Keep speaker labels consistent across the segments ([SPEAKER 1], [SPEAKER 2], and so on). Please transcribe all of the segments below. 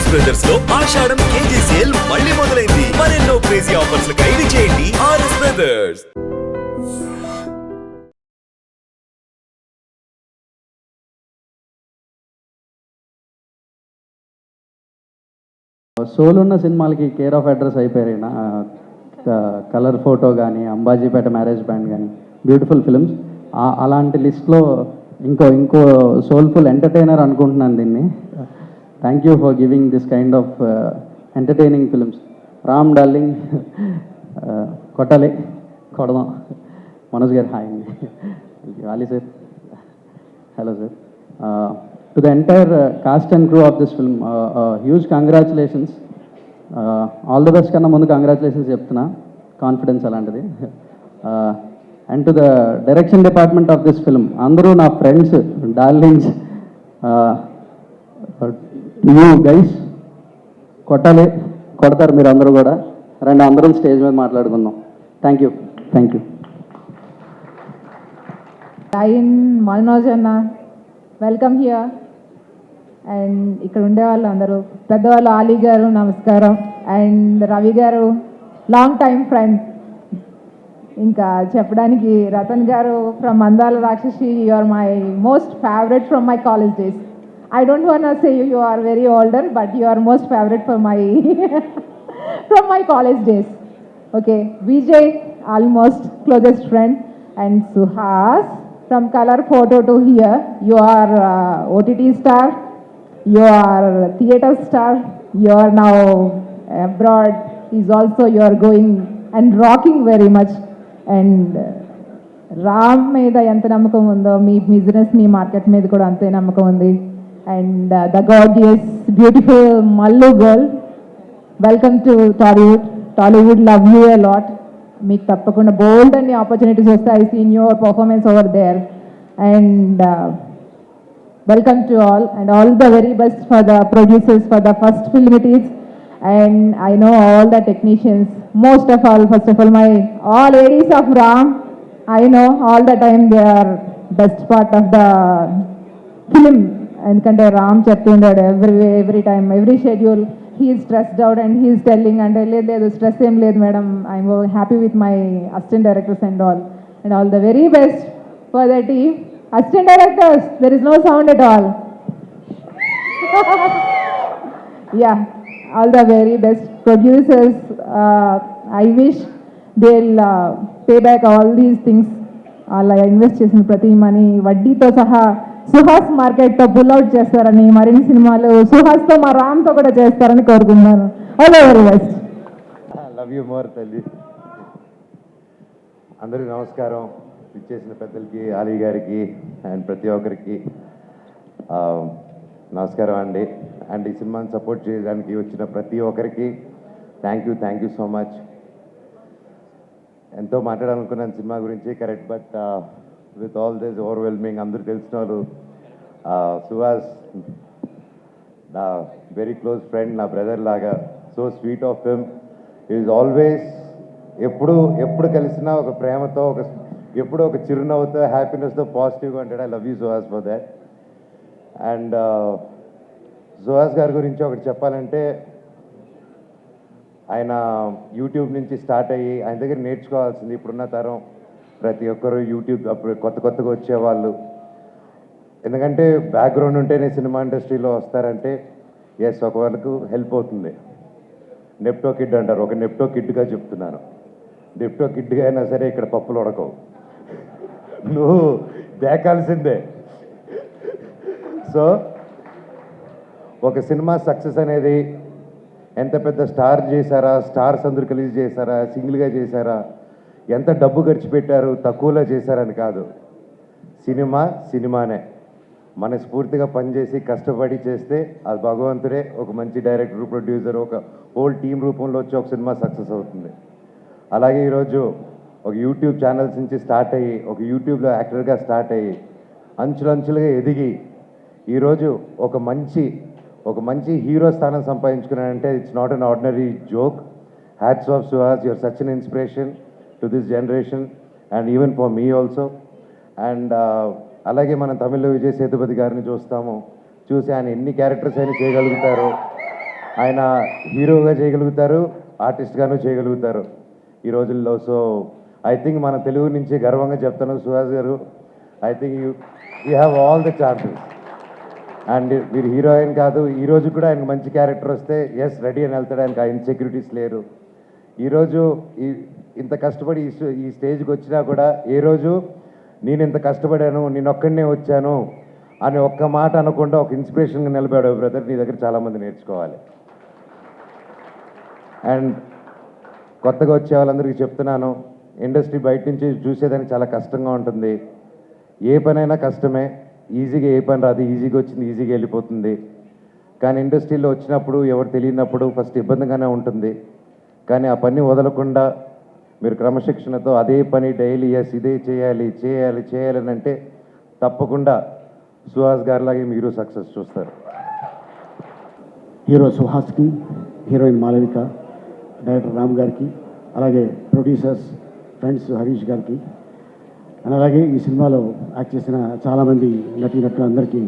[SPEAKER 1] RS brothers లో ఆషాఢం KG sale మళ్ళీ మొదలైంది. మరెన్నో క్రేజీ ఆఫర్స్ ఖైదీ చేయండి ఆర్ఎస్ బ్రదర్స్.
[SPEAKER 2] సోల్ ఉన్న సినిమాలకి కేర్ ఆఫ్ అడ్రస్ అయిపోయారు. కలర్ ఫోటో కానీ, అంబాజీపేట మ్యారేజ్ బ్యాండ్ కానీ, బ్యూటిఫుల్ ఫిల్మ్స్. అలాంటి లిస్ట్లో ఇంకో సోల్ఫుల్ ఎంటర్టైనర్ అనుకుంటున్నాను దీన్ని. Thank you for giving this kind of entertaining films. Ram darling, కొట్టాలి, కొడదాం. మనోజ్ గారు హాయ్ అండి. వాలి sir, hello sir. To the entire cast and crew of this film, huge congratulations. All the best కన్నా ముందు congratulations చెప్తున్నా, కాన్ఫిడెన్స్ అలాంటిది. And to the direction department of this film, అందరూ నా ఫ్రెండ్స్, డార్లింగ్స్. యూ గైస్ కొట్టాలి, కొడతారు మీరు అందరూ కూడా. రండి అందరం స్టేజ్ మీద మాట్లాడుకుందాం. Thank you.
[SPEAKER 3] మనోజ్ అన్న, వెల్కమ్ హియర్. అండ్ ఇక్కడ ఉండేవాళ్ళు అందరూ పెద్దవాళ్ళు, ఆలీ గారు నమస్కారం. అండ్ రవి గారు లాంగ్ టైం ఫ్రెండ్. ఇంకా చెప్పడానికి రతన్ గారు from Andala Rakshasi, you are my most favourite from my college days. I don't want to say you are very older, but you are most favourite for my from my college days. Okay, Vijay almost closest friend. And Suhas from color photo to here, you are OTT star, you are theater star, you are now abroad, is also you are going and rocking very much. And Ram మీద ఎంత నమ్మకం ఉందో మీ business, మీ market మీద కూడా అంతే నమ్మకం ఉంది. And the gorgeous beautiful Mallu girl, welcome to Tollywood, love you a lot. మీకు తప్పకుండా బోల్డ్ అన్ని ఆపర్చునిటీస్ వస్తాయి. I seen your performance over there. And welcome to all the very best for the producers for the first film it is. And I know all the technicians, most of all, first of all my all ladies of Ram. I know all the time they are best part of the film. ఎందుకంటే రామ్ చెప్తుండాడు every time, every schedule he is stressed out and he is telling, and లేదు stress ఏం లేదు madam, I'm happy with my assistant directors and all the very best for the team. Assistant directors, there is no sound at all. Yeah, all the very best producers. I wish they will pay back all these things. అలా invest చేసిన ప్రతి money వడ్డీతో సహా Suhas మార్కెట్తో pull-out చేస్తారని, మరిన్ని సినిమాలు సుహాస్తో మా రామ్తో కూడా చేస్తారని కోరుకుంటున్నాను. All the very best.
[SPEAKER 4] Love you more తల్లి. అందరికీ నమస్కారం. ఇచ్చేసిన పెద్దలకి, ఆలీ గారికి అండ్ ప్రతి ఒక్కరికి నమస్కారం అండి. అండ్ ఈ సినిమాని సపోర్ట్ చేయడానికి వచ్చిన ప్రతి ఒక్కరికి థ్యాంక్ యూ సో మచ్. ఎంతో మాట్లాడాలనుకున్నాను సినిమా గురించి, correct, but with all this overwhelming, అందరూ తెలిసిన వాళ్ళు, సుహాస్ నా వెరీ క్లోజ్ ఫ్రెండ్, నా బ్రదర్ లాగా, so sweet of him. Is always, ఎప్పుడు కలిసినా ఒక ప్రేమతో, ఎప్పుడు ఒక చిరునవ్వుతో, హ్యాపీనెస్తో, పాజిటివ్గా ఉంటాడు. I love you Suhas for that. And Suhas గారి గురించి ఒకటి చెప్పాలంటే, ఆయన యూట్యూబ్ నుంచి స్టార్ట్ అయ్యి ఆయన దగ్గర నేర్చుకోవాల్సింది. ఇప్పుడున్న తరం ప్రతి ఒక్కరు యూట్యూబ్, అప్పుడు కొత్తగా వచ్చేవాళ్ళు. ఎందుకంటే బ్యాక్గ్రౌండ్ ఉంటేనే సినిమా ఇండస్ట్రీలో వస్తారంటే ఎస్, ఒక వాళ్ళకు హెల్ప్ అవుతుంది. నెప్టో కిడ్ అంటారు, ఒక నెప్టో కిడ్గా చెప్తున్నాను. నెప్టో కిడ్గా అయినా సరే ఇక్కడ పప్పులు ఉడకవు, నువ్వు దేకాల్సిందే. సో ఒక సినిమా సక్సెస్ అనేది ఎంత పెద్ద స్టార్స్ అందరూ కలిసి చేశారా, సింగిల్గా చేశారా, ఎంత డబ్బు ఖర్చు పెట్టారు, తక్కువలో చేశారని కాదు. సినిమానే మనస్ఫూర్తిగా పనిచేసి కష్టపడి చేస్తే అది భగవంతుడే ఒక మంచి డైరెక్టర్, ప్రొడ్యూసర్, ఒక హోల్ టీం రూపంలో వచ్చి ఒక సినిమా సక్సెస్ అవుతుంది. అలాగే ఈరోజు ఒక యూట్యూబ్ ఛానల్స్ నుంచి స్టార్ట్ అయ్యి, ఒక యూట్యూబ్లో యాక్టర్గా స్టార్ట్ అయ్యి, అంచులంచులుగా ఎదిగి ఈరోజు ఒక మంచి హీరో స్థానం సంపాదించుకున్నాడంటే it's not an ordinary joke. Hats off Suhas, your such an inspiration to this generation and even for me also. And అలాగే మనం తమిళ్లో విజయ్ సేతుపతి గారిని చూసి ఆయన ఎన్ని క్యారెక్టర్స్ అయినా చేయగలుగుతారో, ఆయన హీరోగా చేయగలుగుతారు, ఆర్టిస్ట్గాను చేయగలుగుతారు ఈ రోజుల్లో. సో ఐ థింక్ మన తెలుగు నుంచి గర్వంగా చెప్తాను, సుహాస్ గారు, I think you have all the chances. And మీరు హీరోయిన్ కాదు, ఈరోజు కూడా ఆయనకు మంచి క్యారెక్టర్ వస్తే ఎస్ రెడీ అని వెళ్తాడు. ఆయనకు ఆ ఇన్సెక్యూరిటీస్ లేరు. ఈరోజు ఇంత కష్టపడి ఈ స్టేజ్కి వచ్చినా కూడా ఏ రోజు నేను ఇంత కష్టపడాను, నేను ఒక్కడనే వచ్చాను అని ఒక్క మాట అనకుండా ఒక ఇన్స్పిరేషన్గా నిలబడాడు. బ్రదర్, నీ దగ్గర చాలామంది నేర్చుకోవాలి. అండ్ కొత్తగా వచ్చే వాళ్ళందరికీ చెప్తున్నాను, ఇండస్ట్రీ బయట నుంచి చూసేదానికి చాలా కష్టంగా ఉంటుంది. ఏ పనైనా కష్టమే, ఈజీగా ఏ పని రాదు, ఈజీగా వచ్చింది ఈజీగా వెళ్ళిపోతుంది. కానీ ఇండస్ట్రీలో వచ్చినప్పుడు ఎవరు తెలియనప్పుడు ఫస్ట్ ఇబ్బందిగానే ఉంటుంది. కానీ ఆ పని వదలకుండా మీరు క్రమశిక్షణతో అదే పని డైలీ ఎస్ ఇదే చేయాలి చేయాలి చేయాలని అంటే తప్పకుండా సుహాస్ గారిలాగే మీరు సక్సెస్ చూస్తారు.
[SPEAKER 5] హీరో సుహాస్కి, హీరోయిన్ మాలవిక, డైరెక్టర్ రామ్ గారికి, అలాగే ప్రొడ్యూసర్స్ ఫ్రెండ్స్ హరీష్ గారికి, అండ్ అలాగే ఈ సినిమాలో యాక్ట్ చేసిన చాలామంది నటీనటులు అందరికీ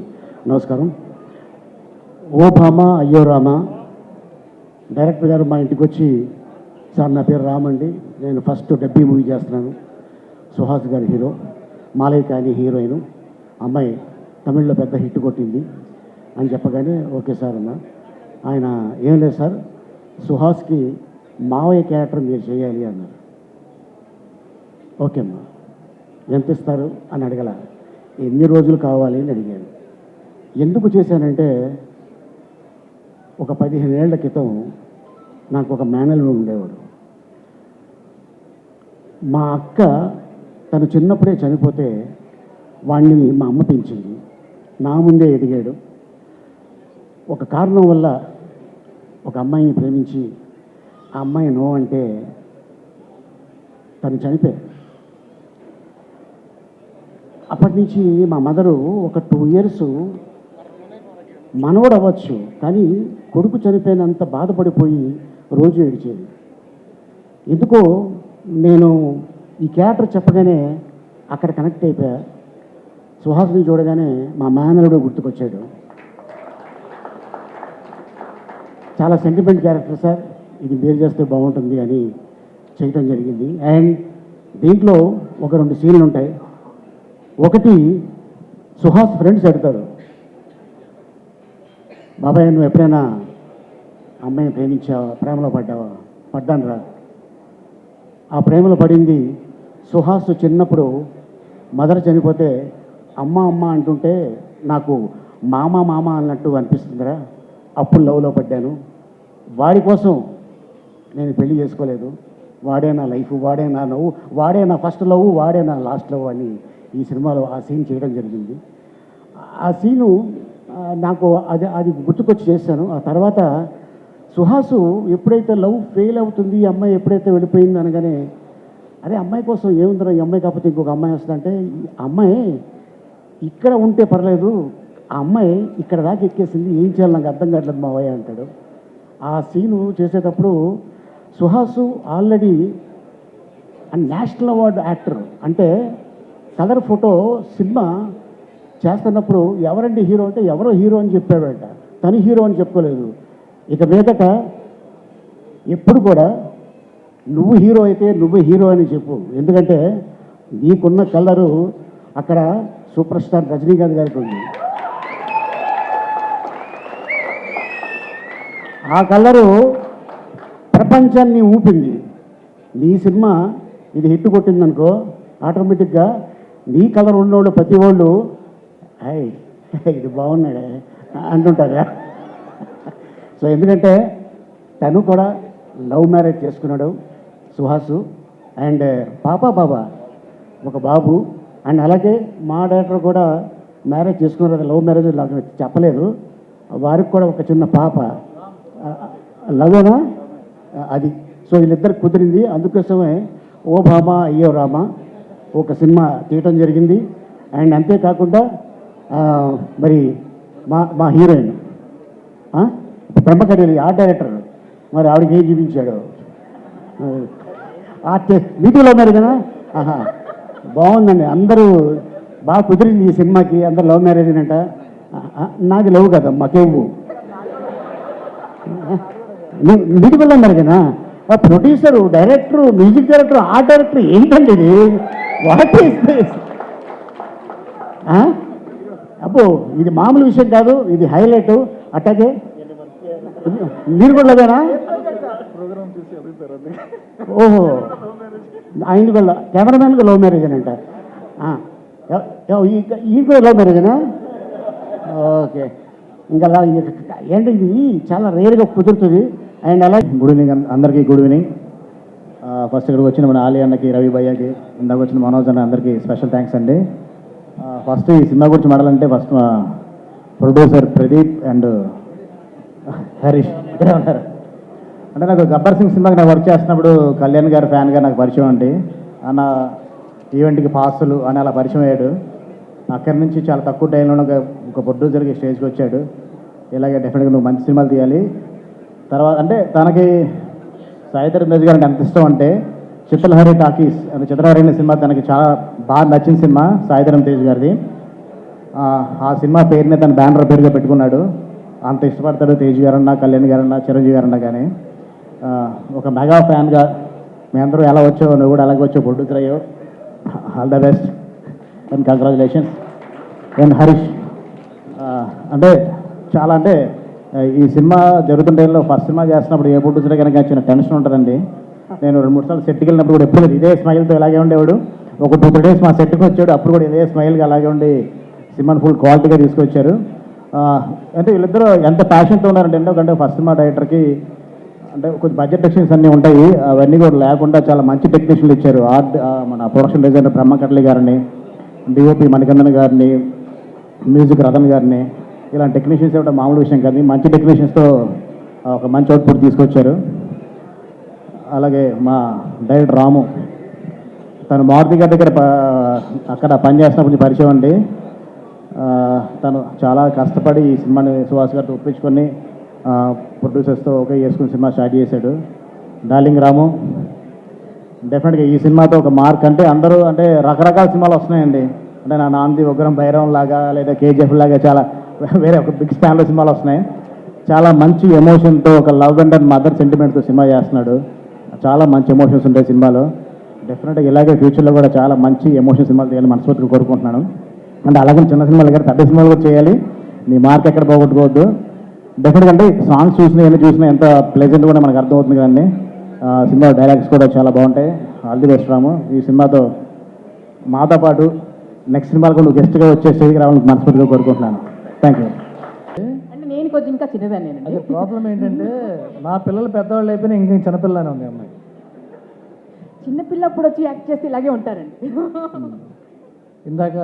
[SPEAKER 5] నమస్కారం. ఓ భామ అయ్యో రామ డైరెక్టర్ గారు మా ఇంటికి వచ్చి, సార్ నా పేరు రామ్ అండి, నేను ఫస్ట్ డబ్బీ మూవీ చేస్తున్నాను, సుహాస్ గారి హీరో, మాలవిక అని హీరోయిన్, అమ్మాయి తమిళ్లో పెద్ద హిట్ కొట్టింది అని చెప్పగానే ఓకే సార్ అన్న. ఆయన ఏం లేదు సార్, సుహాస్కి మావయ్య క్యారెక్టర్ మీరు చేయాలి అన్నారు. ఓకే అమ్మా, ఎంత ఇస్తారు అని అడగల, ఎన్ని రోజులు కావాలి అని అడిగాను. ఎందుకు చేశానంటే ఒక 15 ఏళ్ల క్రితం నాకు ఒక మేనల్లుడు ఉండేవాడు. మా అక్క తను చిన్నప్పుడే చనిపోతే వాడిని మా అమ్మ పెంచింది, నా ముందే ఎదిగాడు. ఒక కారణం వల్ల ఒక అమ్మాయిని ప్రేమించి ఆ అమ్మాయి నో అంటే తను చనిపోయాడు. అప్పటి నుంచి మా మదరు ఒక 2 years మనవడు అవ్వచ్చు కానీ కొడుకు చనిపోయినంత బాధపడిపోయి రోజు ఏడిచేది. ఎందుకో నేను ఈ క్యారెక్టర్ చెప్పగానే అక్కడ కనెక్ట్ అయిపోయా. సుహాస్ని చూడగానే మా మేనలుడు గుర్తుకొచ్చాడు. చాలా సెంటిమెంట్ క్యారెక్టర్ సార్, ఇది మీరు చేస్తే బాగుంటుంది అని చేయటం జరిగింది. అండ్ దీంట్లో ఒక 2 సీన్లు ఉంటాయి. ఒకటి సుహాస్ ఫ్రెండ్స్ అడుగుతారు, బాబాయ్ నువ్వు ఎప్పుడైనా అమ్మాయిని ప్రేమించావా, ప్రేమలో పడ్డావా? పడ్డాను రా. ఆ ప్రేమలో పడింది సుహాస్ చిన్నప్పుడు మదర్ చనిపోతే అమ్మ అమ్మ అంటుంటే నాకు మామ మామ అన్నట్టు అనిపిస్తుందిరా, అప్పుడు లవ్లో పడ్డాను. వాడి కోసం నేను పెళ్లి చేసుకోలేదు, వాడే నా లైఫ్, వాడే నా నవ్వు, వాడే నా ఫస్ట్ లవ్, వాడే నా లాస్ట్ లవ్ అని ఈ సినిమాలో ఆ సీన్ చేయడం జరిగింది. ఆ సీను నాకు అది గుర్తుకొచ్చి చేశాను. ఆ తర్వాత సుహాసు ఎప్పుడైతే లవ్ ఫెయిల్ అవుతుంది, ఈ అమ్మాయి ఎప్పుడైతే వెళ్ళిపోయింది అనగానే అదే అమ్మాయి కోసం ఏముందో, ఈ అమ్మాయి కాకపోతే ఇంకొక అమ్మాయి వస్తుందంటే అమ్మాయి ఇక్కడ ఉంటే పర్లేదు, ఆ అమ్మాయి ఇక్కడ దాకా ఎక్కేసింది, ఏం చేయాలి నాకు అర్థం కావట్లేదు మావయ్య అంటాడు. ఆ సీను చేసేటప్పుడు Suhas already national award actor, అంటే కలర్ ఫోటో సినిమా చేస్తున్నప్పుడు ఎవరండి హీరో అంటే ఎవరో హీరో అని చెప్పాడంట, తను హీరో అని చెప్పుకోలేదు. ఇక మీదట ఎప్పుడు కూడా నువ్వు హీరో అయితే నువ్వు హీరో అని చెప్పు, ఎందుకంటే నీకున్న కలరు అక్కడ సూపర్ స్టార్ రజనీకాంత్ గారికి ఉంది. ఆ కలరు ప్రపంచాన్ని ఊపింది. నీ సినిమా ఇది హిట్ కొట్టిందనుకో, ఆటోమేటిక్గా నీ కలర్ ఉన్నోళ్ళు ప్రతి వాళ్ళు హాయ్ ఇది బాగున్నాడే అంటుంటారా. సో ఎందుకంటే తను కూడా లవ్ మ్యారేజ్ చేసుకున్నాడు సుహాసు, అండ్ బాబా ఒక బాబు. అండ్ అలాగే మా డైరెక్టర్ కూడా మ్యారేజ్ చేసుకున్నారు, లవ్ మ్యారేజ్ నాకు చెప్పలేదు, వారికి కూడా ఒక చిన్న పాప, లవేనా అది. సో వీళ్ళిద్దరికి కుదిరింది, అందుకోసమే ఓ భామ అయ్యో రామ ఒక సినిమా తీయటం జరిగింది. అండ్ అంతేకాకుండా మరి మా హీరోయిన్ బ్రహ్మకడలి ఆర్ట్ డైరెక్టర్, మరి ఆవిడకి ఏం చూపించాడు, మీటింగ్లో ఉన్నారు కదా. బాగుందండి, అందరూ బాగా కుదిరింది ఈ సినిమాకి, అందరు లవ్ మ్యారేజ్ అంట. నాది లవ్ కదా, మాకేవు వీటి వల్ల మరి కదా producer director music director art director ఏంటండి ఇది వాట్ ఈస్ దిస్ అబ్బో ఇది మామూలు విషయం కాదు, ఇది హైలైట్. అట్టాగే మీరు కూడా లేదేనా? ఓహో, ఆయన వల్ల కెమెరామెన్గా లవ్ మ్యారేజ్ అని అంట. ఈ కూడా లవ్ మ్యారేజేనా? ఓకే. ఇంకా అలా ఏంటి ఇది చాలా రేర్గా కుదురుతుంది. అండ్ అలా గుడ్ ఈవినింగ్ అందరికీ, గుడ్ ఈవినింగ్. ఫస్ట్ ఇక్కడికి వచ్చిన మన ఆలీ అన్నకి, రవి భయ్యకి, ఇందాక వచ్చిన మనోజ్ అన్న అందరికీ స్పెషల్ థ్యాంక్స్ అండి. ఫస్ట్ ఈ సినిమా గురించి మాట్లాడాలంటే ఫస్ట్ మా ప్రొడ్యూసర్ ప్రదీప్ అండ్ హరీష్ ఇక్కడే ఉన్నారు. అంటే నాకు గబ్బర్ సింగ్ సినిమాకి నాకు వర్క్ చేస్తున్నప్పుడు కళ్యాణ్ గారి ఫ్యాన్గా నాకు పరిచయం అండి. అన్న ఈవెంట్కి పాసులు అని అలా పరిచయం అయ్యాడు. అక్కడి నుంచి చాలా తక్కువ టైంలో ఒక ప్రొడ్యూసర్కి స్టేజ్కి వచ్చాడు. ఇలాగే డెఫినెట్గా నువ్వు మంచి సినిమాలు తీయాలి. తర్వాత అంటే తనకి సాయిధరం తేజ్ గారు అంటే ఎంత ఇష్టం అంటే చిత్రలహరి టాకీస్ అంటే చిత్రలహరి అనే సినిమా తనకి చాలా బాగా నచ్చిన సినిమా సాయిధరం తేజ్ గారిది. ఆ సినిమా పేరునే తన బ్యానర్ పేరుగా పెట్టుకున్నాడు. అంత ఇష్టపడతాడు తేజ్ గారన్నా, కళ్యాణ్ గారన్నా, చిరంజీవి గారన్నా. కానీ ఒక మెగా ఫ్యాన్గా మీ అందరూ ఎలా వచ్చావు, నువ్వు కూడా అలాగే వచ్చావు, ప్రొడ్యూసర్ అయ్యావు. All the best and congratulations. And Harish అంటే చాలా అంటే ఈ సినిమా జరుగుతున్న టైంలో ఫస్ట్ సినిమా చేస్తున్నప్పుడు ఏ ప్రొడ్యూసర్ కనుక చిన్న టెన్షన్ ఉంటుందండి. నేను 2-3 సార్లు సెట్కి వెళ్ళినప్పుడు కూడా ఎప్పుడు ఇదే స్మైల్తో ఇలాగే ఉండేవాడు. ఒక 2-3 డేస్ మా సెట్కి వచ్చాడు, అప్పుడు కూడా ఇదే స్మైల్గా అలాగే ఉండి సినిమాని ఫుల్ క్వాలిటీగా తీసుకొచ్చారు. అంటే వీళ్ళిద్దరూ ఎంత ప్యాషన్తో ఉన్నారంటే, ఎందుకంటే ఫస్ట్ సినిమా డైరెక్టర్కి అంటే కొంచెం బడ్జెట్ టెక్నీషియన్స్ అన్నీ ఉంటాయి, అవన్నీ కూడా లేకుండా చాలా మంచి టెక్నీషియన్లు ఇచ్చారు. మన ప్రొడక్షన్ డిజైనర్ బ్రహ్మకట్లి గారిని, డిఓపి మణికందన్ గారిని, మ్యూజిక్ రతన్ గారిని, ఇలాంటి టెక్నీషియన్స్ ఇవ్వడం మామూలు విషయం కాదు. మంచి టెక్నీషియన్స్తో ఒక మంచి అవుట్పుట్ తీసుకొచ్చారు. అలాగే మా డైరెక్టర్ రాము, తను మారుతి గారి దగ్గర అక్కడ పనిచేస్తున్నప్పుడు పరిచయం అండి. తను చాలా కష్టపడి ఈ సినిమాని సుహాస్ గారితో ఒప్పించుకొని ప్రొడ్యూసర్స్తో ఓకే చేసుకుని సినిమా స్టార్ట్ చేశాడు. డార్లింగ్ రాము డెఫినెట్గా ఈ సినిమాతో ఒక మార్క్. అంటే అందరూ అంటే రకరకాల సినిమాలు వస్తున్నాయండి. అంటే నా నాంది ఉగ్రం భైరవం లాగా లేదా కేజీఎఫ్ లాగా చాలా వేరే ఒక బిగ్ స్టాండ్లో సినిమాలు వస్తున్నాయి. చాలా మంచి ఎమోషన్తో ఒక లవ్ అండ్ మదర్ సెంటిమెంట్తో సినిమా చేస్తున్నాడు. చాలా మంచి ఎమోషన్స్ ఉంటాయి సినిమాలో. డెఫినెట్గా ఇలాగే ఫ్యూచర్లో కూడా చాలా మంచి ఎమోషన్ సినిమాలు చేయాలి మనస్ఫూర్తిగా కోరుకుంటున్నాను. అంటే అలాగే చిన్న సినిమాలు కానీ పెద్ద సినిమాలు కూడా చేయాలి. నీ మార్క్ ఎక్కడ పోగొట్టుకోవద్దు. డెఫినెట్గా అంటే సాంగ్స్ ఎన్ని చూసినా ఎంత ప్లెజెంట్ కూడా మనకు అర్థమవుతుంది కదండి. సినిమా డైలాగ్స్ కూడా చాలా బాగుంటాయి. ఆల్ ది బెస్ట్ రాము. ఈ సినిమాతో మాతో పాటు నెక్స్ట్ సినిమాలకు నువ్వు గెస్ట్గా వచ్చే స్టేజ్కి రావాలని మనస్ఫూర్తిగా కోరుకుంటున్నాను. Thank you.
[SPEAKER 3] అంటే నేను కొంచెం ఇంకా చిన్నదాన్ని.
[SPEAKER 6] అదే ప్రాబ్లం ఏంటంటే నా పిల్లలు పెద్దవాళ్ళు అయిపోయినా ఇంకా చిన్నపిల్లనే ఉంది అమ్మాయి.
[SPEAKER 3] చిన్నపిల్లప్పుడు వచ్చి యాక్ట్ చేస్తే ఇలాగే ఉంటారండి.
[SPEAKER 6] ఇందాక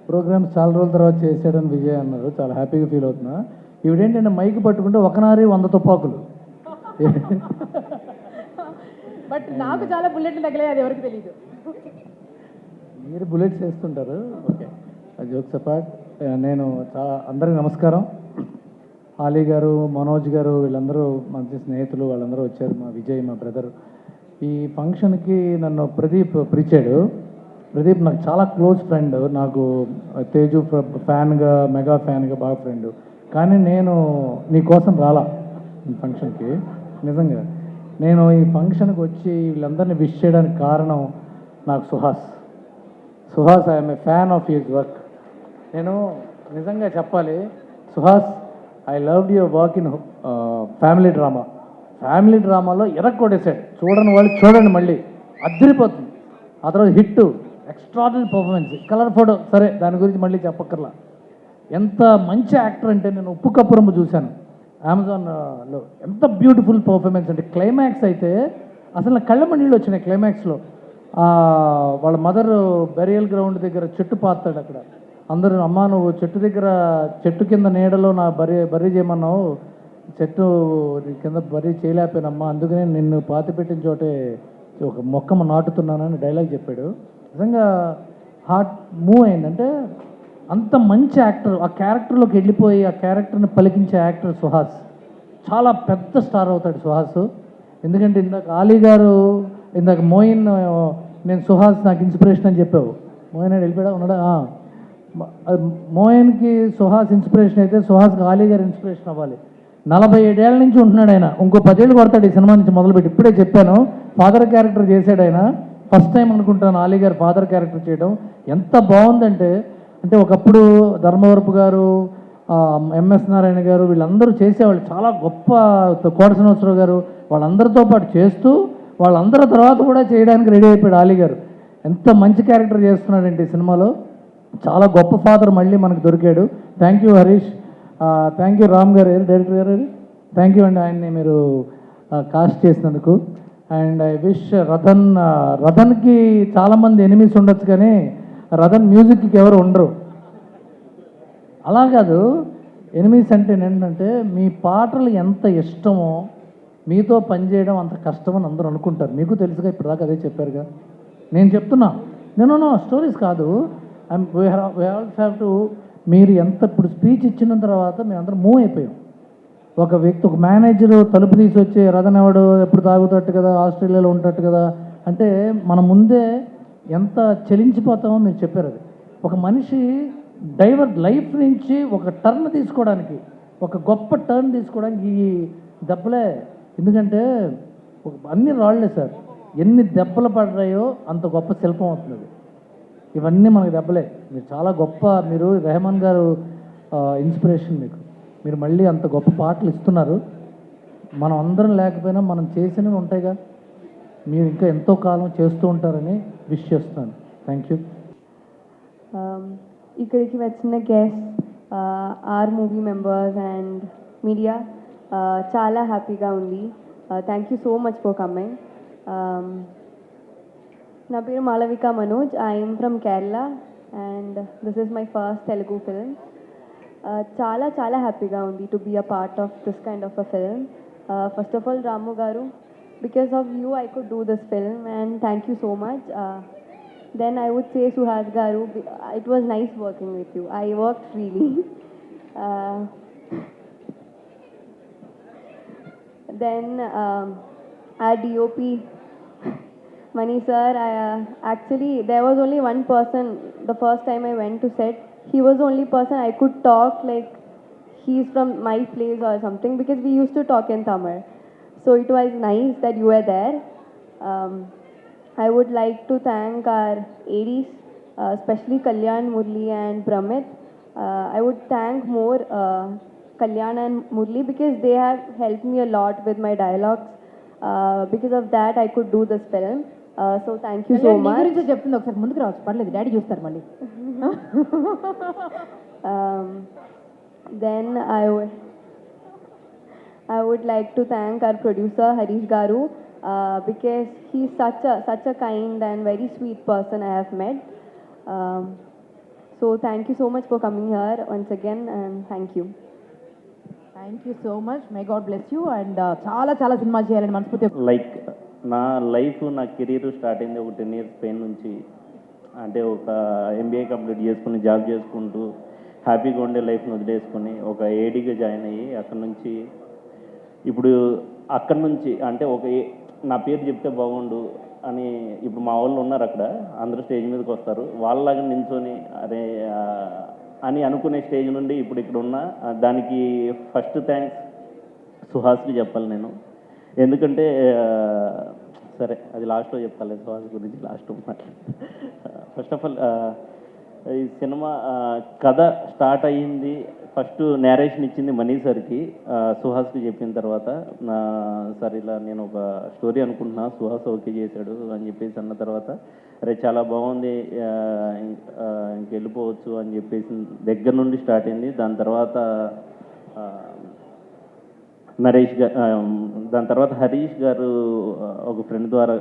[SPEAKER 6] ప్రోగ్రామ్స్ చాలా రోజుల తర్వాత చేశాడని విజయ్ అన్నారు, చాలా హ్యాపీగా ఫీల్ అవుతున్నా. ఇవిడేంటంటే మైక్ పట్టుకుంటే 100 తుపాకులు.
[SPEAKER 3] బట్ నాకు చాలా బుల్లెట్లు తగిలాయి, అది ఎవరికి తెలియదు.
[SPEAKER 6] మీరు బుల్లెట్స్ వేస్తుంటారు. Okay, jokes apart. నేను అందరికీ నమస్కారం. ఆలీ గారు, మనోజ్ గారు వీళ్ళందరూ మంచి స్నేహితులు, వాళ్ళందరూ వచ్చారు. మా విజయ్, మా బ్రదర్. ఈ ఫంక్షన్కి నన్ను ప్రదీప్ పిలిచాడు. ప్రదీప్ నాకు చాలా క్లోజ్ ఫ్రెండ్. నాకు తేజు ఫ్యాన్గా, మెగా ఫ్యాన్గా బాగా ఫ్రెండ్. కానీ నేను నీ కోసం రాలా ఈ ఫంక్షన్కి. నిజంగా నేను ఈ ఫంక్షన్కి వచ్చి వీళ్ళందరినీ విష్ చేయడానికి కారణం నాకు Suhas. I'm a fan of his work. నేను నిజంగా చెప్పాలి, Suhas, I love your work in family డ్రామాలో ఎరక్కొట్టేశాడు. చూడని వాళ్ళు చూడండి, మళ్ళీ అద్దరిపోతుంది. ఆ తర్వాత hit, extraordinary performance, colour photo. సరే, దాని గురించి మళ్ళీ చెప్పక్కర్లా. ఎంత మంచి యాక్టర్ అంటే, నేను ఉప్పు కప్పురమ్మ చూశాను అమెజాన్లో. ఎంత బ్యూటిఫుల్ పర్ఫార్మెన్స్ అంటే, క్లైమాక్స్ అయితే అసలు కళ్ళ మండీళ్ళు వచ్చినాయి. క్లైమాక్స్లో వాళ్ళ మదర్ బెరియల్ గ్రౌండ్ దగ్గర చెట్టు పాతాడు. అక్కడ అందరూ, అమ్మ నువ్వు చెట్టు కింద నీడలో నా బర్రీ చేయమన్నావు, చెట్టు కింద బర్రీ చేయలేకపోయానమ్మా, అందుకనే నిన్ను పాతి పెట్టిన చోటే ఒక మొక్క నాటుతున్నానని డైలాగ్ చెప్పాడు. నిజంగా హార్ట్ మూవ్ అయిందంటే, అంత మంచి యాక్టర్. ఆ క్యారెక్టర్లోకి వెళ్ళిపోయి ఆ క్యారెక్టర్ని పలికించే యాక్టర్ సుహాస్. చాలా పెద్ద స్టార్ అవుతాడు సుహాస్. ఎందుకంటే ఇందాక ఆలీ గారు, ఇందాక మోయిన్, నేను సుహాస్ నాకు ఇన్స్పిరేషన్ అని చెప్పావు. మోయిన్ వెళ్ళిపోయాడా, ఉన్నాడా? మోయన్కి సుహాస్ ఇన్స్పిరేషన్ అయితే సుహాస్కి ఆలీ గారు ఇన్స్పిరేషన్ అవ్వాలి. 47 ఏళ్ళ నుంచి ఉంటున్నాడు ఆయన. ఇంకో 10 ఏళ్ళు కొడతాడు ఈ సినిమా నుంచి మొదలుపెట్టి. ఇప్పుడే చెప్పాను, ఫాదర్ క్యారెక్టర్ చేశాడు ఆయన. ఫస్ట్ టైం అనుకుంటాను ఆలీ గారు ఫాదర్ క్యారెక్టర్ చేయడం. ఎంత బాగుందంటే, అంటే ఒకప్పుడు ధర్మవరపు గారు, ఎంఎస్ నారాయణ గారు వీళ్ళందరూ చేసేవాళ్ళు. చాలా గొప్ప, కోట శ్రీనివాసరావు గారు వాళ్ళందరితో పాటు చేస్తూ వాళ్ళందరి తర్వాత కూడా చేయడానికి రెడీ అయిపోయాడు ఆలీ గారు. ఎంత మంచి క్యారెక్టర్ చేస్తున్నాడంటే ఈ సినిమాలో. చాలా గొప్ప ఫాదర్ మళ్ళీ మనకు దొరికాడు. Thank you Harish, thank you Ram గారు, డైరెక్టర్ గారు, థ్యాంక్ యూ అండి ఆయన్ని మీరు కాస్ట్ చేసినందుకు. అండ్ ఐ విష్ రథన్కి చాలామంది ఎనిమిస్ ఉండొచ్చు, కానీ రథన్ మ్యూజిక్కి ఎవరు ఉండరు. అలా కాదు, ఎనిమిస్ అంటే ఏంటంటే మీ పాటలు ఎంత ఇష్టమో మీతో పనిచేయడం అంత కష్టమని అందరూ అనుకుంటారు. మీకు తెలుసుగా, ఇప్పుడు దాకా అదే చెప్పారుగా. నేను చెప్తున్నా, నేను స్టోరీస్ కాదు, వీ హ్యావ్ టు, మీరు ఎంత ఇప్పుడు స్పీచ్ ఇచ్చిన తర్వాత మేము అందరం మూవ్ అయిపోయాం. ఒక వ్యక్తి, ఒక మేనేజరు తలుపు తీసి వచ్చి రథన్ ఎవడు ఎప్పుడు తాగుతట్టు కదా, ఆస్ట్రేలియాలో ఉంటట్టు కదా అంటే మన ముందే ఎంత చలించిపోతామో మీరు చెప్పారు. అది ఒక మనిషి లైఫ్ నుంచి ఒక టర్న్ తీసుకోవడానికి, ఒక గొప్ప టర్న్ తీసుకోవడానికి ఈ దెబ్బలే. ఎందుకంటే అన్ని రాళ్లే సార్, ఎన్ని దెబ్బలు పడ్డాయో అంత గొప్ప శిల్పం అవుతుంది. ఇవన్నీ మనకి దెబ్బలే. మీరు చాలా గొప్ప, మీరు రెహమాన్ గారు ఇన్స్పిరేషన్ మీకు. మీరు మళ్ళీ అంత గొప్ప పాటలు ఇస్తున్నారు. మనం అందరం లేకపోయినా మనం చేసినవి ఉంటాయిగా, మీరు ఇంకా ఎంతో కాలం చేస్తూ ఉంటారని విష్ చేస్తున్నాను. Thank you.
[SPEAKER 7] ఇక్కడికి వచ్చిన guest, our movie members and media, చాలా హ్యాపీగా ఉంది. Thank you so much for coming. నా పేరు Malavika Manoj. I'm from Kerala and this is my first Telugu film. చాలా చాలా హ్యాపీగా ఉంది to be a part of this kind of a film. First of all Ramu garu, because of you I could do this film and thank you so much. Then I would say Suhas Garu, it was nice working with you. I worked freely. Then our DOP, Mani sir, actually there was only one person the first time I went to set. He was the only person I could talk like he's from my place or something, because we used to talk in Tamil. So it was nice that you were there. I would like to thank our ADs, especially Kalyan, Murli and Pramit. I would thank more Kalyan and Murli because they have helped me a lot with my dialogues. Because of that I could do this film. So thank you so much.
[SPEAKER 3] గురించి చెప్తుంది, ఒకసారి ముందుకు రావచ్చు, పర్లేదు, daddy చూస్తారు మళ్ళీ.
[SPEAKER 7] Then I would like to thank our producer Harish Garu, because he's such a kind and very sweet person I have met. So thank you so much for coming here once again and thank you.
[SPEAKER 3] Thank you so much, may God bless you. And చాలా చాలా సినిమాలు చేయాలని మనస్ఫూర్తి.
[SPEAKER 8] Like నా life, నా career start అయింది ఒక 10 years pain నుంచి. అంటే ఒక MBA కంప్లీట్ చేసుకుని జాబ్ చేసుకుంటూ హ్యాపీగా ఉండే లైఫ్ని వదిలేసుకొని ఒక ఏడీగా జాయిన్ అయ్యి అక్కడ నుంచి ఇప్పుడు అక్కడ నుంచి అంటే నా పేరు చెప్తే బాగుండు అని ఇప్పుడు మా వాళ్ళు ఉన్నారు అక్కడ, అందరూ స్టేజ్ మీదకి వస్తారు, వాళ్ళలాగా నించొని అరే అని అనుకునే స్టేజ్ నుండి ఇప్పుడు ఇక్కడ ఉన్నా. దానికి ఫస్ట్ థ్యాంక్స్ సుహాస్కి చెప్పాలి నేను. ఎందుకంటే సరే అది లాస్ట్లో చెప్తాను, సుహాస్ గురించి లాస్ట్లో మాట్లాడు. ఫస్ట్ ఆఫ్ ఆల్ ఈ సినిమా కథ స్టార్ట్ అయ్యింది, ఫస్ట్ నేరేషన్ ఇచ్చింది మనీ సార్కి, సుహాస్కి చెప్పిన తర్వాత సార్ ఇలా నేను ఒక స్టోరీ అనుకుంటున్నా, సుహాస్ ఓకే చేశాడు అని చెప్పేసి అన్న తర్వాత అరే చాలా బాగుంది ఇంకెళ్ళిపోవచ్చు అని చెప్పేసి దగ్గర నుండి స్టార్ట్ అయింది. దాని తర్వాత నరేష్ గారు, దాని తర్వాత హరీష్ గారు ఒక ఫ్రెండ్ ద్వారా,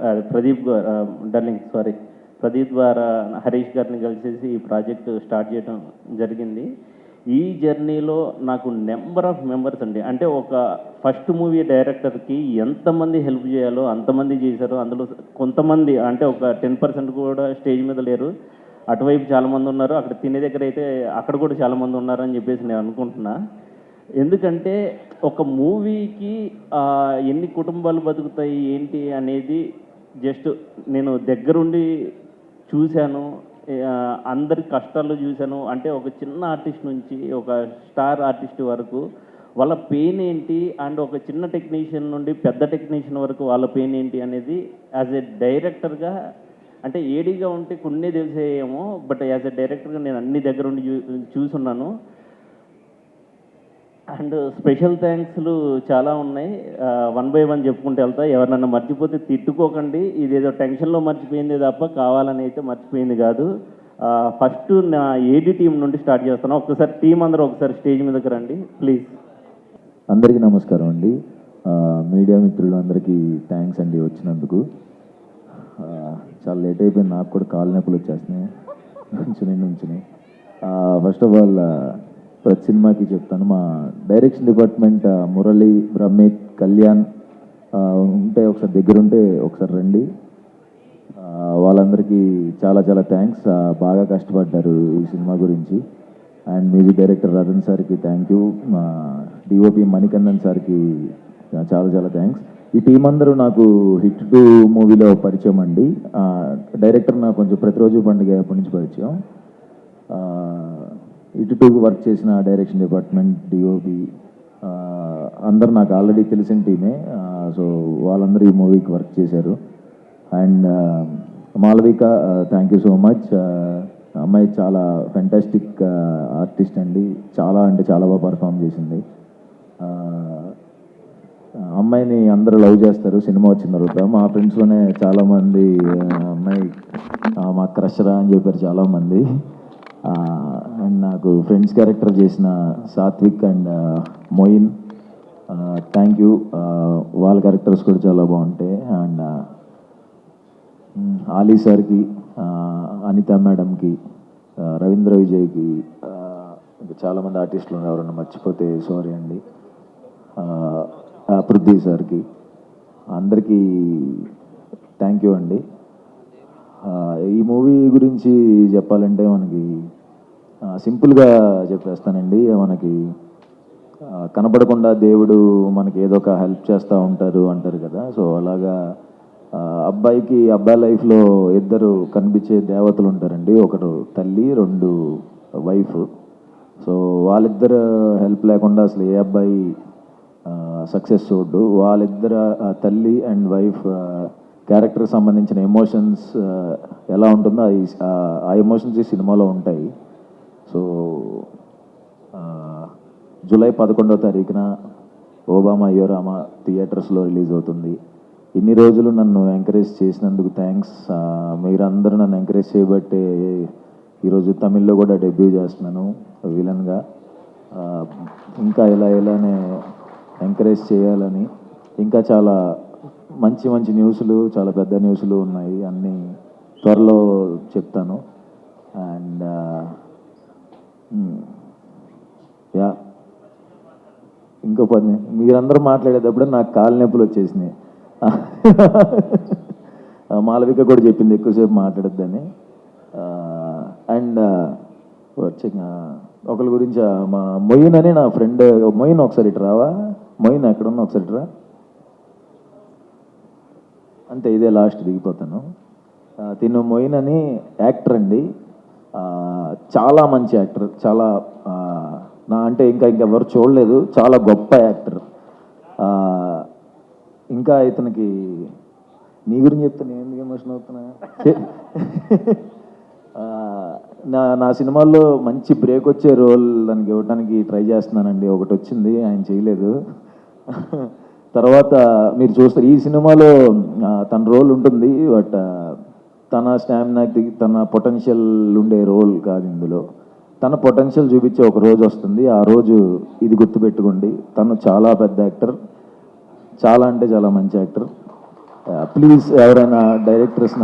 [SPEAKER 8] ప్రదీప్ ద్వారా హరీష్ గారిని కలిసేసి ఈ ప్రాజెక్ట్ స్టార్ట్ చేయడం జరిగింది. ఈ జర్నీలో నాకు నెంబర్ ఆఫ్ మెంబర్స్ అండి, అంటే ఒక ఫస్ట్ మూవీ డైరెక్టర్కి ఎంతమంది హెల్ప్ చేయాలో అంతమంది చేశారు. అందులో కొంతమంది అంటే ఒక 10% కూడా స్టేజ్ మీద లేరు, అటువైపు చాలామంది ఉన్నారు, అక్కడ తినే దగ్గర అయితే అక్కడ కూడా చాలామంది ఉన్నారని చెప్పేసి నేను అనుకుంటున్నా. ఎందుకంటే ఒక మూవీకి ఎన్ని కుటుంబాలు బతుకుతాయి ఏంటి అనేది జస్ట్ నేను దగ్గరుండి చూశాను, అందరి కష్టాలు చూశాను. అంటే ఒక చిన్న ఆర్టిస్ట్ నుంచి ఒక స్టార్ ఆర్టిస్ట్ వరకు వాళ్ళ పెయిన్ ఏంటి అండ్ ఒక చిన్న టెక్నీషియన్ నుండి పెద్ద టెక్నీషియన్ వరకు వాళ్ళ పెయిన్ ఏంటి అనేది యాజ్ ఎ డైరెక్టర్గా, అంటే ఏడీగా ఉంటే కొన్ని తెలిసేయేమో, బట్ యాజ్ ఎ డైరెక్టర్గా నేను అన్ని దగ్గర ఉండి చూసున్నాను. అండ్ స్పెషల్ థ్యాంక్స్లు చాలా ఉన్నాయి, 1 by 1 చెప్పుకుంటూ వెళ్తా. ఎవరినన్నా మర్చిపోతే తిట్టుకోకండి, ఇదేదో టెన్షన్లో మర్చిపోయింది తప్ప కావాలని అయితే మర్చిపోయింది కాదు. ఫస్ట్ నా ఏడీ టీం నుండి స్టార్ట్ చేస్తాను. ఒక్కసారి టీం అందరూ ఒకసారి స్టేజ్ మీదకి రండి ప్లీజ్.
[SPEAKER 9] అందరికీ నమస్కారం అండి. మీడియా మిత్రులు అందరికీ థ్యాంక్స్ అండి వచ్చినందుకు. చాలా లేట్ అయిపోయింది, నాకు కూడా కాళ్ళ నొప్పులు వచ్చేస్తున్నాయి నుంచుని. ఫస్ట్ ఆఫ్ ఆల్ ప్రతి సినిమాకి చెప్తాను, మా డైరెక్షన్ డిపార్ట్మెంట్ మురళి, బ్రహ్మిత్, కళ్యాణ్ ఉంటే ఒకసారి దగ్గరుంటే ఒకసారి రండి. వాళ్ళందరికీ చాలా చాలా థ్యాంక్స్, బాగా కష్టపడ్డారు ఈ సినిమా గురించి. అండ్ మ్యూజిక్ డైరెక్టర్ రతన్ సార్కి థ్యాంక్ యూ, మా డిఓపి మణికందన్ సార్కి చాలా చాలా థ్యాంక్స్. ఈ టీం అందరూ నాకు హిట్ 2 మూవీలో పరిచయం అండి. డైరెక్టర్ నాకు కొంచెం ప్రతిరోజు పండుగ ఎప్పటి నుంచి పరిచయం. హిట్ 2 వర్క్ చేసిన డైరెక్షన్ డిపార్ట్మెంట్, డిఓపి అందరు నాకు ఆల్రెడీ తెలిసిన టీమే. సో వాళ్ళందరూ ఈ మూవీకి వర్క్ చేశారు. And Malavika, thank you so much. అమ్మాయి చాలా ఫెంటాస్టిక్ ఆర్టిస్ట్ అండి, చాలా అంటే చాలా బాగా పర్ఫామ్ చేసింది. అమ్మాయిని అందరూ లవ్ చేస్తారు సినిమా వచ్చిన తర్వాత. మా ఫ్రెండ్స్లోనే చాలామంది అమ్మాయి మా క్రషరా అని చెప్పారు చాలామంది. అండ్ నాకు ఫ్రెండ్స్ క్యారెక్టర్ చేసిన Satvik and Moin, thank you. వాళ్ళ క్యారెక్టర్స్ కూడా చాలా బాగుంటాయి. అండ్ ఆలీ సార్కి, అనిత మేడంకి, రవీంద్ర విజయ్కి, ఇంకా చాలామంది ఆర్టిస్టులు ఉన్నారు, ఎవరన్నా మర్చిపోతే సారీ అండి. పృథ్వీ సార్కి, అందరికీ థ్యాంక్ యూ అండి. ఈ మూవీ గురించి చెప్పాలంటే మనకి సింపుల్గా చెప్పేస్తానండి. మనకి కనపడకుండా దేవుడు మనకి ఏదో ఒక హెల్ప్ చేస్తూ ఉంటారు అంటారు కదా. సో అలాగా అబ్బాయికి అబ్బాయి లైఫ్లో 2 కనిపించే దేవతలు ఉంటారండి. ఒకరు తల్లి, 2 వైఫ్. సో వాళ్ళిద్దరు హెల్ప్ లేకుండా అసలు ఏ అబ్బాయి సక్సెస్ చూడ్డు. వాళ్ళిద్దరు తల్లి అండ్ వైఫ్ క్యారెక్టర్కి సంబంధించిన ఎమోషన్స్ ఎలా ఉంటుందో ఆ ఎమోషన్స్ ఈ సినిమాలో ఉంటాయి. సో జూలై 11వ తారీఖున ఓబామా అయ్యోరామా థియేటర్స్లో రిలీజ్ అవుతుంది. ఇన్ని రోజులు నన్ను ఎంకరేజ్ చేసినందుకు థ్యాంక్స్. మీరందరూ నన్ను ఎంకరేజ్ చేయబట్టే ఈరోజు తమిళ్లో కూడా డెబ్యూ చేస్తున్నాను విలన్గా. ఇంకా ఇలానే ఎంకరేజ్ చేయాలని, ఇంకా చాలా మంచి మంచి న్యూస్లు, చాలా పెద్ద న్యూస్లు ఉన్నాయి, అన్నీ త్వరలో చెప్తాను. అండ్ యా, ఇంకో పని, మీరందరూ మాట్లాడేటప్పుడు నాకు కాళ్ళ నొప్పులు వచ్చేసినాయి. మాలవిక కూడా చెప్పింది ఎక్కువసేపు మాట్లాడద్దని. అండ్ ఒకరి గురించి మా మొయిన్ అని నా ఫ్రెండ్, మొయిన్ ఒకసారి ఇటు రావా, మొయిన్ ఎక్కడున్నా ఒకసారి ఇటు రా. అంతే, ఇదే లాస్ట్, దిగిపోతాను. తిను మొయిన్ అని యాక్టర్ అండి, చాలా మంచి యాక్టర్, చాలా అంటే ఇంకా ఎవరు చూడలేదు, చాలా గొప్ప యాక్టర్. ఇంకా ఇతనికి నీ గురించి చెప్తే నేను ఎందుకు ఎమోషన్ అవుతున్నా. నా సినిమాల్లో మంచి బ్రేక్ వచ్చే రోల్ దానికి ఇవ్వడానికి ట్రై చేస్తున్నానండి. ఒకటి వచ్చింది, ఆయన చేయలేదు. తర్వాత మీరు చూస్తారు ఈ సినిమాలో తన రోల్ ఉంటుంది, బట్ తన స్టామినాకి, తన పొటెన్షియల్ ఉండే రోల్ కాదు ఇందులో. తన పొటెన్షియల్ చూపించే ఒక రోజు వస్తుంది, ఆ రోజు ఇది గుర్తుపెట్టుకోండి. తను చాలా పెద్ద యాక్టర్, చాలా అంటే చాలా మంచి యాక్టర్. ప్లీజ్ ఎవరైనా డైరెక్టర్స్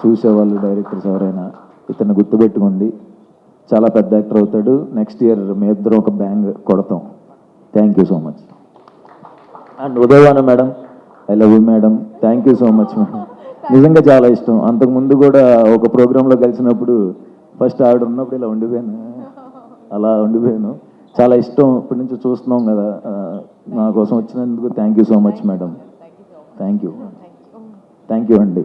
[SPEAKER 9] చూసేవాళ్ళు, డైరెక్టర్స్ ఎవరైనా ఇతన్ని గుర్తుపెట్టుకోండి, చాలా పెద్ద యాక్టర్ అవుతాడు. నెక్స్ట్ ఇయర్ మీ ఇద్దరు ఒక బ్యాంగ్ కొడతాం. Thank you so much. And Udayavana madam, I love you madam, thank you so much madam. నిజంగా చాలా ఇష్టం. అంతకుముందు కూడా ఒక ప్రోగ్రాంలో కలిసినప్పుడు ఫస్ట్ ఆవిడ ఉన్నప్పుడు ఇలా ఉండిపోయాను, అలా ఉండిపోయాను. చాలా ఇష్టం, ఇప్పటి నుంచి చూస్తున్నాం కదా. నా కోసం వచ్చినందుకు thank you so much madam. Thank you అండి.